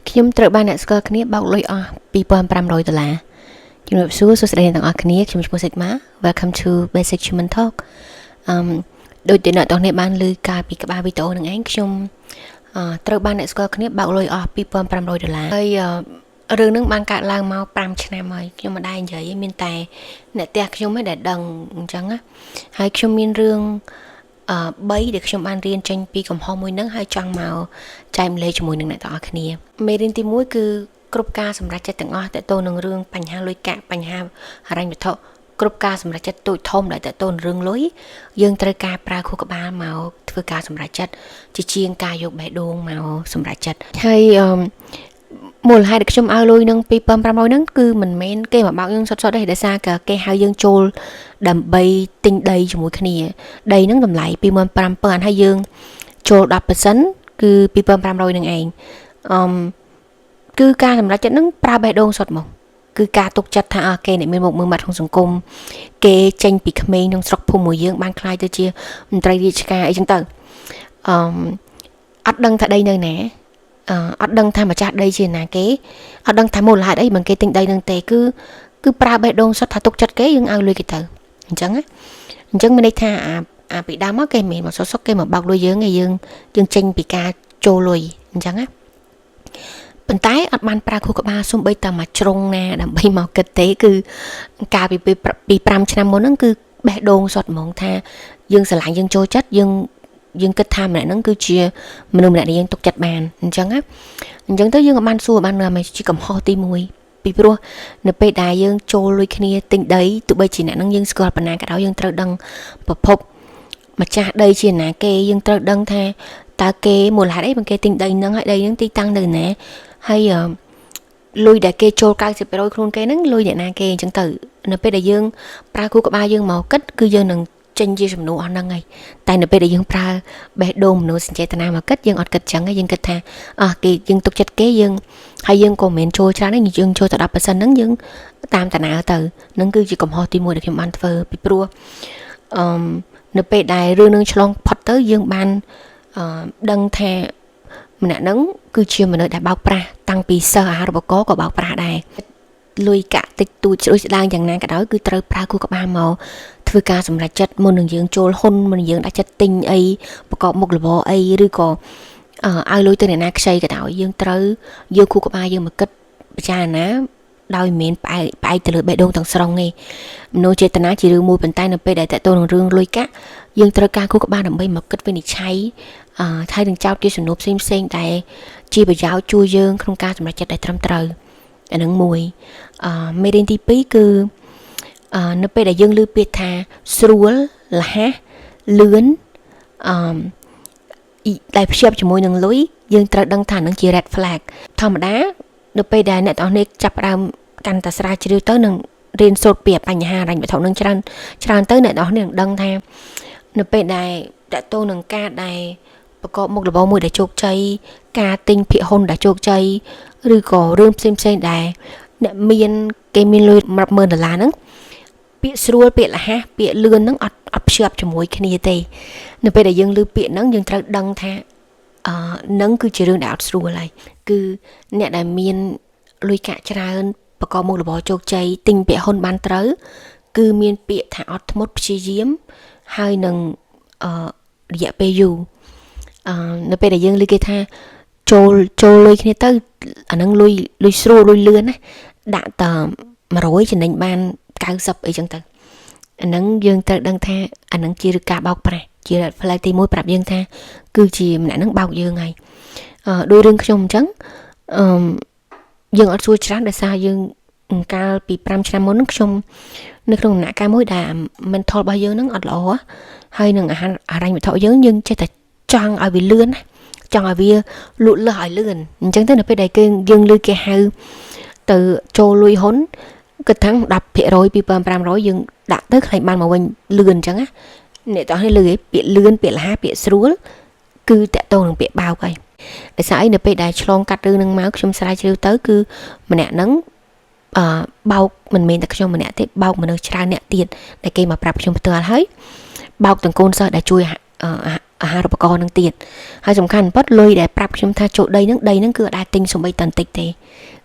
ខ្ញុំត្រូវបានអ្នកស្គាល់គ្នាបោកលុយអស់$2,500ជំរាបសួរសួស្តីអ្នកទាំងអស់គ្នាខ្ញុំឈ្មោះ Sigma Welcome to Basic Human Talk ដូចដែលអ្នកទាំងគ្នាបានឮកាលពីក្បាលវីដេអូនឹងឯងខ្ញុំត្រូវបានអ្នកស្គាល់គ្នាបោកលុយអស់$2,500ហើយរឿងនឹងបានកើតឡើងមក5ឆ្នាំហើយខ្ញុំមិនដែរនិយាយមានតែអ្នកផ្ទះខ្ញុំឯងដែលដឹងអញ្ចឹងណាហើយខ្ញុំមានរឿង3ដែលខ្ញុំបានរៀនចេញពីកំហុសមួយហ្នឹងហើយចង់មកចែកម្លែកជាមួយនឹងអ្នកទាំងអស់គ្នាមេរៀនទី1គឺគ្រប់ការសម្រេចចិត្តទាំងអស់តទៅនឹងរឿងបញ្ហាលុយកាក់បញ្ហាហិរញ្ញវត្ថុគ្រប់ការសម្រេចចិត្តទូចធំដែលតទៅនឹងរឿងលុយយើងត្រូវការប្រើខួរក្បាលមកធ្វើការសម្រេចចិត្តជាជាងការយកបេះដូងមកសម្រេចចិត្តហើយមូលហេតុដែលខ្ញុំឲ្យលុយនឹង$2,500ហ្នឹងគឺមិនមែនគេមកបោកយើងសុទ្ធទេដោយសារគេហៅយើងចូលដើម្បីទិញដីជាមួយគ្នាដីហ្នឹងតម្លៃ$25,000ហើយយើងចូល 10% គឺ$2,500នឹងឯងគឺការសម្រេចចិត្តហ្នឹងប្រើបេះដូងសុទ្ធមកគឺការទុកចិត្តថាគេអ្នកមានមុខមើលមាត់ក្នុងសង្គមគេចេញពីក្មេងក្នុងស្រុកភូមិមួយយើងបានខ្លាយទៅជាមន្ត្រីរាជការអីចឹងទៅអត់ដឹងថាដីនៅណាអត់ដឹងថាម្ចាស់ដីជាណាគេអត់ដឹងថាមូលហេតុអីមិនគេទិញដីនឹងទេគឺប្រើបេះដូងសុទ្ធថាទុកចិត្តគេយើងឲ្យលុយគេទៅអញ្ចឹងមានន័យថាអាពីដើមមកគេមិនមកសុកគេមកបោកលុយយើងឯងយើងចេញពីការចូលលុយអញ្ចឹងណាប៉ុន្តែអត់បានប្រើខួរក្បាលសំបីតែមួយជ្រុងណាដើម្បីមកគិតទេគឺកាលពី5ឆ្នាំមុនហ្នឹងគឺបេះដូងសុទ្ធហ្មងថាយើងស្រឡាញ់យើងចូលចិត្តយើងគិតថាម្នាក់ហ្នឹងគឺជាមនុស្សម្នាក់ដែលយើងទុកចិត្តបានអញ្ចឹងទៅយើងក៏បានសួរបានថាជាកំហុសទី1ពីព្រោះនៅពេលដែលយើងចូលលុយគ្នាទិញដីទោះបីជាអ្នកហ្នឹងយើងស្គាល់ប៉ុណ្ណាក៏ដោយយើងត្រូវដឹងប្រភpomម្ចាស់ដីជាណាគេយើងត្រូវដឹងថាតើគេមូលហេតុអីបានគេទិញដីហ្នឹងហើយដីហ្នឹងទីតាំងនៅណាហើយលុយដែលគេចូល90%ខ្លួនគេហ្នឹងលុយអ្នកណាគេអញ្ចឹងទៅនៅពេលដែលយើងប្រើខួរក្បាលយើងមកគិតគឺយើងនឹងចេញជាសំណួរអស់ហ្នឹងហើយតែនៅពេលដែលយើងប្រើបេះដូងមនោសញ្ចេតនាមកគិតយើងអត់គិតចឹងទេយើងគិតថាគេយើងទុកចិត្តគេយើងហើយយើងក៏មិនមែនចូលច្រើនទេយើងចូលតែ 10% ហ្នឹងយើងតាមតាណាទៅហ្នឹងគឺជាកំហុសទី1ដែលខ្ញុំបានធ្វើពីព្រោះនៅពេលដែលរឿងនឹងឆ្លងផុតទៅយើងបានដឹងថាម្នាក់ហ្នឹងគឺជាមនុស្សដែលបោកប្រាស់តាំងពីសិស្សអាហារូបករណ៍ក៏បោកប្រាស់ដែរលុយកាក់តិចតួចជ្រួចស្ដាងយ៉ាងណាក៏ដោយគឺត្រូវប្រើខួរក្បាលមកធ្វើការសម្រេចចិត្តមុននឹងយើងចូលហ៊ុនមុននឹងយើងដាក់ចិត្តទិញអីប្រកបមុខរបរអីឬក៏ឲ្យលុយទៅអ្នកណាខ្ចីក៏ដោយយើងត្រូវយកខួរក្បាលយើងមកគិតពិចារណាដោយមិនមែនផ្អែកទៅលើបេះដូងទាំងស្រុងទេមនោចេតនាជារឿងមួយប៉ុន្តែនៅពេលដែលតើតទៅនឹងរឿងលុយកាក់យើងត្រូវការខួរក្បាលដើម្បីមកគិតវិនិច្ឆ័យហើយនឹងចោទជាសំណួរផ្សេងដែលជាប្រយោជន៍ជួយយើងក្នុងការសម្រេចចិត្តដែលត្រឹមត្រូវអានឹងមួយមេរៀនទី2គឺនៅពេលដែលយើងឮពាក្យថាស្រួលលះលឿនដែលភ្ជាប់ជាមួយនឹងលុយយើងត្រូវដឹងថានឹងជា red flag ធម្មតានៅពេលដែលអ្នកទាំងនេះចាប់ផ្ដើមកាន់តែស្រាវជ្រាវទៅនឹងរៀនសូត្រពីបញ្ហាហិរញ្ញវត្ថុនឹងច្រើនទៅអ្នកទាំងនេះនឹងដឹងថានៅពេលដែលតកតូននឹងការដែលប្រកបមុខរបរមួយដែលជោគជ័យការទិញភាគហ៊ុនដែលជោគជ័យឬក៏រឿងផ្សេងដែលអ្នកគេមានលុយរាប់ម៉ឺនដុល្លារហ្នឹងពាក្យស្រួលពាក្យលះពាក្យលឿនហ្នឹងអត់ភ្ជាប់ជាមួយគ្នាទេនៅពេលដែលយើងឮពាក្យហ្នឹងយើងត្រូវដឹងថានឹងគឺជារឿងដែលអត់ស្រួលហើយគឺអ្នកដែលមានលុយកាក់ច្រើនប្រកបមុខរបរជោគជ័យទិញពាក្យហ៊ុនបានត្រូវគឺមានពាក្យថាអត់ធ្មត់ព្យាយាមហើយនឹងរយៈពេលយូរនៅពេលដែលយើងឮគេថាចូលលុយគ្នាទៅអាហ្នឹងលុយស្រួលលុយលឿនណាដាក់ត100ចំណេញបាន90អីចឹងទៅអាហ្នឹងយើងត្រូវដឹងថាអាហ្នឹងជាការបោកប្រាស់ជាផ្លែទី1ប្រាប់យើងថាគឺជាម្នាក់ហ្នឹងបោកយើងហើយដោយរឿងខ្ញុំអញ្ចឹងយើងអត់សួរច្រើនដោយសារយើងកាលពី5ឆ្នាំមុនហ្នឹងខ្ញុំនៅក្នុងដំណាក់កាលមួយដែល mental របស់យើងហ្នឹងអត់ល្អហើយនឹងអាហារហិរញ្ញវត្ថុយើងចេះតែចង់ឲ្យវាលឿនណាចង់ឲ្យវាលូតលាស់ឲ្យលឿនអញ្ចឹងទៅនៅពេលដែលយើងឮគេហៅទៅចូលលុយហ៊ុនគិតថា 10% $2,500 យើងដាក់ទៅខ្លាញ់បានមកវិញលឿនអញ្ចឹងណាអ្នកទាំងនេះឮពាក្យលឿនពាក្យលះពាក្យស្រួលគឺតកតងនឹងពាក្យបោកហើយដោយសារអីនៅពេលដែលឆ្លងកាត់រឿងហ្នឹងមកខ្ញុំស្រាវជ្រាវទៅគឺម្នាក់ហ្នឹងបោកមិនមែនតែខ្ញុំម្នាក់ទេបោកមនុស្សច្រើនអ្នកទៀតដែលគេមកប្រាប់ខ្ញុំផ្ទាល់ហើយបោកទាំងកូនសិស្សដែលជួយ អាហារូបករណ៍នឹងទៀតហើយសំខាន់បំផុតលុយដែលប្រាប់ខ្ញុំថាចូលដីហ្នឹងគឺអត់អាចទិញសំបីតន្តិចទេ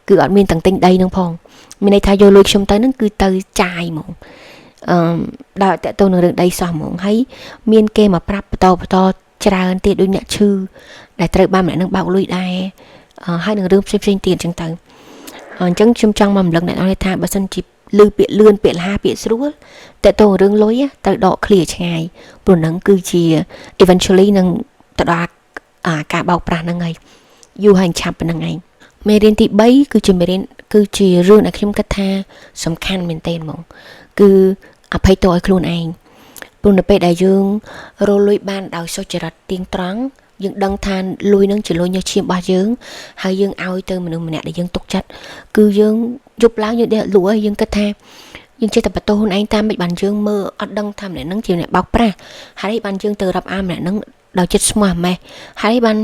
គឺអត់មានទាំងទិញដីនឹងផងមានន័យថាយកលុយខ្ញុំទៅហ្នឹងគឺទៅចាយហ្មងដល់តើទៅនឹងរឿងដីសោះហ្មងហើយមានគេមកប្រាប់បន្តច្រើនទៀតដូចអ្នកឈឺដែលត្រូវបានម្នាក់នឹងបោកលុយដែរហើយនឹងរឿងផ្សេងទៀតអញ្ចឹងទៅអញ្ចឹងខ្ញុំចង់មកម្លឹងអ្នកនរថាបើសិនជាលឺពាក្យលឿនពាក្យលះពាក្យស្រួលតើទៅរឿងលុយត្រូវដកឃ្លាឆ្ងាយព្រោះហ្នឹងគឺជា eventually នឹងទៅដល់ការបោកប្រាស់ហ្នឹងហើយយូរហើយឆាប់ប៉ុណ្្នឹងឯងមេរៀនទី3គឺជារឿងដែលខ្ញុំគិតថាសំខាន់មែនទែនហ្មងគឺអភ័យទោសឲ្យខ្លួនឯងព្រោះនៅពេលដែលយើងរលួយបានដោយសុចរិតទៀងត្រង់យើងដឹងថាលុយនឹងជាលុយញើសឈាមរបស់យើងហើយយើងឲ្យទៅមនុស្សម្នាក់ដែលយើងទុកចិត្តគឺយើងយប់ឡើងយើងដេកលក់ហើយយើងគិតថាយើងចេះតែបន្ទោសខ្លួនឯងតាមមិនបានយើងមើលអត់ដឹងថាម្នាក់នឹងជាអ្នកបោកប្រាស់ហើយបានយើងទៅរាប់អានម្នាក់នឹងដោយចិត្តស្មោះម៉េះហើយបាន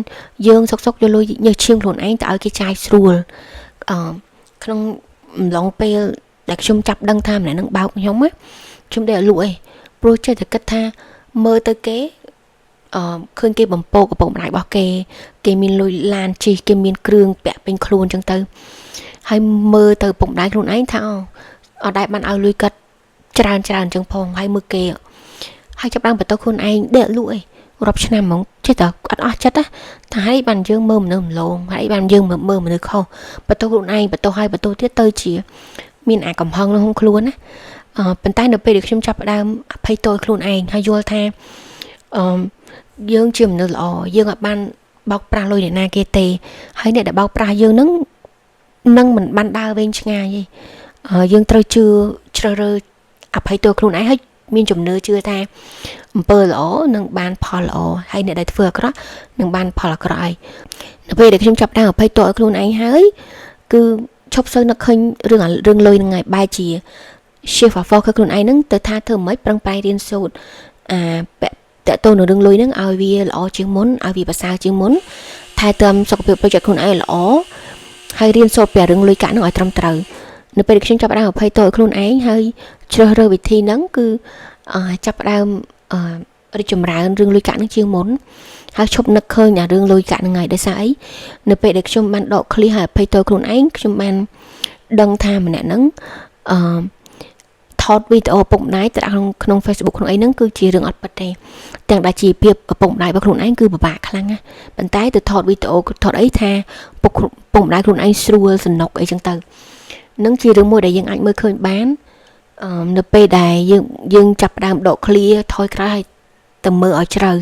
យើងសុកយកលុយញើសឈាមខ្លួនឯងទៅឲ្យគេចាយស្រួលក្នុងអំឡុងពេលដែលខ្ញុំចាប់ដឹងថាម្នាក់នឹងបោកខ្ញុំខ្ញុំដេកលក់ឯងព្រោះចេះតែគិតថាមើលទៅគេឃើញគេបំពោកំពុកម្ដាយរបស់គេមានលុយឡានជិះគេមានគ្រឿងពាក់ពេញខ្លួនចឹងទៅហើយមើលទៅពុកម្ដាយខ្លួនឯងថាអត់ដែលបានឲ្យលុយគាត់ច្រើនចឹងផងហើយមើលគេហើយចាប់បានបន្ទោសខ្លួនឯងដេកលក់ឯងរាប់ឆ្នាំហ្មងចេះតែអត់អស់ចិត្តថាហើយបានយើងមើលមនុស្សម្លងហើយបានយើងមើលមនុស្សខុសបន្ទោសខ្លួនឯងបន្ទោសទៀតទៅជាមានអាកំហឹងក្នុងខ្លួនណាប៉ុន្តែនៅពេលដែលខ្ញុំចាប់ផ្ដើមអភ័យទោសខ្លួនឯងហើយយល់ថាយើងជាមនុស្សល្អយើងអត់បានបោកប្រាស់លុយអ្នកណាគេទេហើយអ្នកដែលបោកប្រាស់យើងនឹងមិនបានដើរវែងឆ្ងាយទេយើងត្រូវជឿជ្រើសរើសអភ័យទោសខ្លួនឯងហើយមានជំនឿជឿថាអំពើល្អនឹងបានផលល្អហើយអ្នកដែលធ្វើអាក្រក់នឹងបានផលអាក្រក់ហើយនៅពេលដែលខ្ញុំចាប់ដើមអភ័យទោសឲ្យខ្លួនឯងហើយគឺឈប់សូវនឹកឃើញរឿងលុយហ្នឹងហើយបែរជា shift focus ខ្លួនឯងហ្នឹងទៅថាធ្វើមិនប្រឹងប្រែងរៀនសូត្រតើតើនៅរឿងលុយហ្នឹងឲ្យវាល្អជាងមុនឲ្យវាប្រសើរជាងមុនថែទាំសុខភាពផ្លូវចិត្តខ្លួនឯងល្អហើយរៀនសូត្រពីរឿងលុយកាក់ហ្នឹងឲ្យត្រឹមត្រូវនៅពេលដែលខ្ញុំចាប់ផ្ដើមអភ័យទោសឲ្យខ្លួនឯងហើយជ្រើសរើសវិធីហ្នឹងគឺចាប់ផ្ដើមរីកចម្រើនរឿងលុយកាក់ហ្នឹងជាងមុនហើយឈប់នឹកឃើញអារឿងលុយកាក់ហ្នឹងហើយដោយសារអីនៅពេលដែលខ្ញុំបានដកឃ្លីហើយអភ័យទោសខ្លួនឯងខ្ញុំបានដឹងថាម្នាក់ហ្នឹងថតវីដេអូឪពុកម្ដាយទៅក្នុង Facebook ក្នុងអីហ្នឹងគឺជារឿងអត់ពិតទេទាំងដែលជាភាពឪពុកម្ដាយរបស់ខ្លួនឯងគឺពិបាកខ្លាំងណាស់ប៉ុន្តែទៅថតវីដេអូថតអីថាឪពុកម្ដាយខ្លួនឯងស្រួលសំណុកអីចឹងទៅនឹងជារឿងមួយដែលយើងអាចមើលឃើញបាននៅពេលដែលយើងចាប់ផ្ដើមដកឃ្លាថយក្រោយឲ្យទៅមើលឲ្យជ្រៅ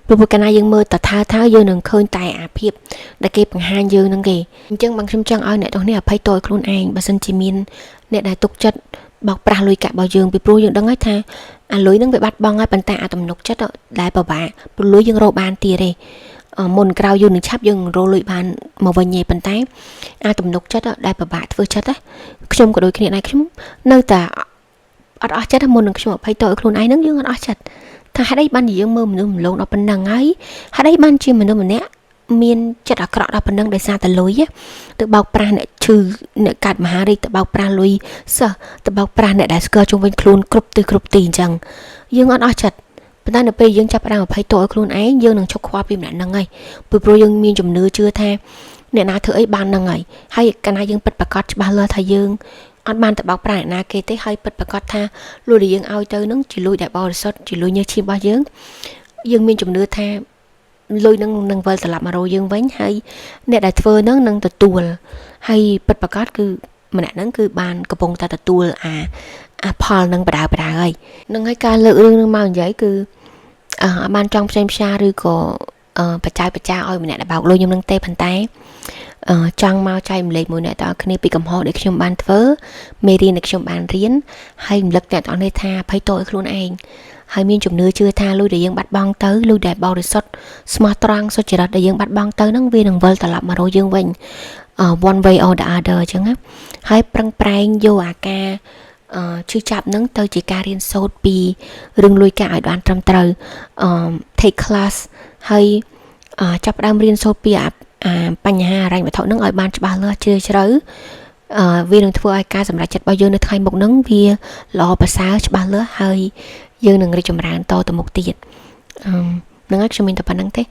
ព្រោះកាលណាយើងមើលតថាយើងនឹងឃើញតែអាភាពដែលគេបង្ហាញយើងហ្នឹងគេអញ្ចឹងបងខ្ញុំចង់ឲ្យអ្នកទាំងនេះអភ័យទោសខ្លួនឯងបើសិនជាមានអ្នកដែលទុកចិត្តបោកប្រាស់លុយកាក់របស់យើងពីព្រោះយើងដឹងហើយថាអាលុយហ្នឹងវាបាត់បង់ហើយប៉ុន្តែអាទំនុកចិត្តដែលពិបាកព្រោះលុយយើងរកបានទៀតទេមុនក្រោយយូរនឹងឆាប់យើងរកលុយបានមកវិញទេប៉ុន្តែអាទំនុកចិត្តដែលពិបាកធ្វើចិត្តខ្ញុំក៏ដូចគ្នាដែរខ្ញុំនៅតែអត់អស់ចិត្តមុននឹងខ្ញុំអភ័យទោសឲ្យខ្លួនឯងហ្នឹងយើងអត់អស់ចិត្តថាហេតុអីបានជាយើងមើលមនុស្សម្លងដល់ប៉ុណ្ណឹងហើយហេតុអីបានជាមនុស្សម្នាក់មានចិត្តអាក្រក់ដល់ប៉ុណ្ណឹងដោយសារតែលុយទៅបោកប្រាស់អ្នកឈឺអ្នកកាត់មហារីកទៅបោកប្រាស់លុយសិស្សទៅបោកប្រាស់អ្នកដែលស្គាល់ជុំវិញខ្លួនគ្រប់ទីអញ្ចឹងយើងអត់អស់ចិត្តប៉ុន្តែនៅពេលយើងចាប់ផ្ដើមអភ័យទោសឲ្យខ្លួនឯងយើងនឹងឈប់ខ្វល់ពីម្នាក់ហ្នឹងហើយព្រោះយើងមានជំនឿជឿថាអ្នកណាធ្វើអីបានហ្នឹងហើយកាលណាយើងពិតប្រាកដច្បាស់លាស់ថាយើងអត់បានទៅបោកប្រាស់អ្នកណាគេទេហើយពិតប្រាកដថាលុយដែលយើងឲ្យទៅហ្នឹងជាលុយដែលបរិសុទ្ធជាលុយញើសឈាមរបស់យើងមានជំនឿថាលុយនឹងវិលត្រឡប់មករកយើងវិញហើយអ្នកដែលធ្វើនឹងទទួលហើយពិតប្រាកដគឺម្នាក់ហ្នឹងគឺបានកំពុងតែទទួលអាផលនឹងបដាហើយនឹងហើយការលើករឿងនឹងមកនិយាយគឺអត់បានចង់ផ្សេងផ្សាឬក៏បច្ចាឲ្យម្នាក់ដែលបោកលុយខ្ញុំនឹងទេប៉ុន្តែចង់មកចែកម្លែកមួយអ្នកទាំងអស់គ្នាពីកំហុសដែលខ្ញុំបានធ្វើមេរៀនដែលខ្ញុំបានរៀនហើយរំលឹកអ្នកទាំងអស់គ្នាថាភ័យទោសឲ្យខ្លួនឯងហើយមានជំនឿជឿថាលុយដែលយើងបាត់បង់ទៅលុយដែលបរិសុទ្ធស្មោះត្រង់សុចរិតដែលយើងបាត់បង់ទៅហ្នឹងវានឹងវិលត្រឡប់មករកយើងវិញ one way or the other អញ្ចឹងណាហើយប្រឹងប្រែងយកអាការឈឺចាប់ហ្នឹងទៅជាការរៀនសូត្រពីរឿងលុយកាក់ឲ្យបានត្រឹមត្រូវtake class ហើយចាប់ផ្ដើមរៀនសូត្រពីបញ្ហាហិរញ្ញវត្ថុហ្នឹងឲ្យបានច្បាស់លាស់ជ្រាលជ្រៅវានឹងធ្វើឲ្យការសម្រេចចិត្តរបស់យើងនៅថ្ងៃមុខហ្នឹងវាល្អប្រសើរច្បាស់លាស់ហើយយើងនឹងរីកចម្រើនតទៅមុខទៀត នឹងហើយខ្ញុំមានតែប៉ុណ្្នឹងទេ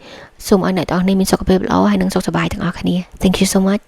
សូមឲ្យអ្នកទាំងអស់គ្នាមានសុខភាពល្អហើយនិងសុខសប្បាយទាំងអស់គ្នា Thank you so much